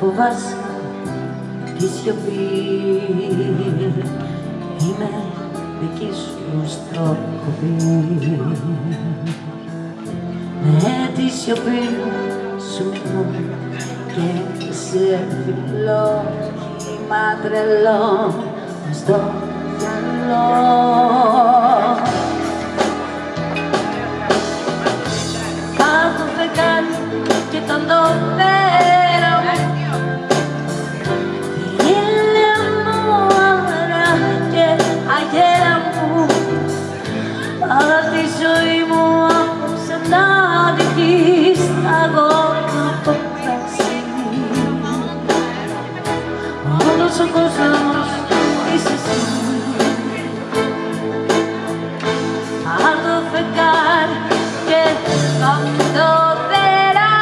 φοβάσαι τη σιωπή. Είμαι δική σου στροφή. Με τη σιωπή σου και σε φιλό κύμα τρελό στο μυαλό. Κάτω φεγγάρι και τον το πέρα μου, ήλια μου άμερα και αγέρα μου, αλλά τη ζωή μου απόψε να δείχνεις αγώνα από πράσι. Όλος ο κόσμος είσαι εσύ. Κάτω φεγγάρι και τον το πέρα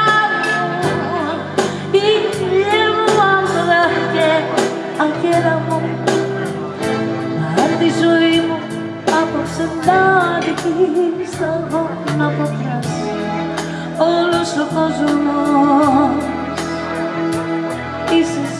μου, ήλια μου άμερα και αγέρα μου, αλλά τη ζωή μου απόψε να δείχνεις αγώνα από πράσι. Όλος ο κόσμος είσαι εσύ.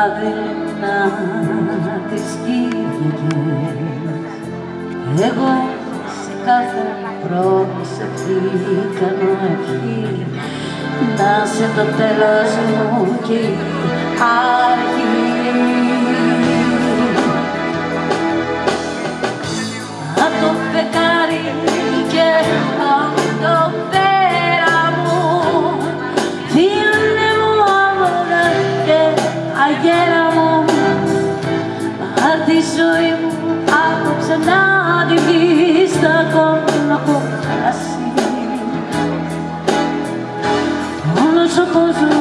Αδειλινά τις Κυριακές, εγώ σε κάθε πρόσευχη κάνω ευχή να σε το τέλος μου και η αρχή. Απ' το φεγγάρι και απ' το πέρα μου, φίλε μου άμμονα και αγέρα μου, απ' τη ζωή μου απόψε να δείχνεις τα κόμμα από πράσι. Όλος ο κόσμος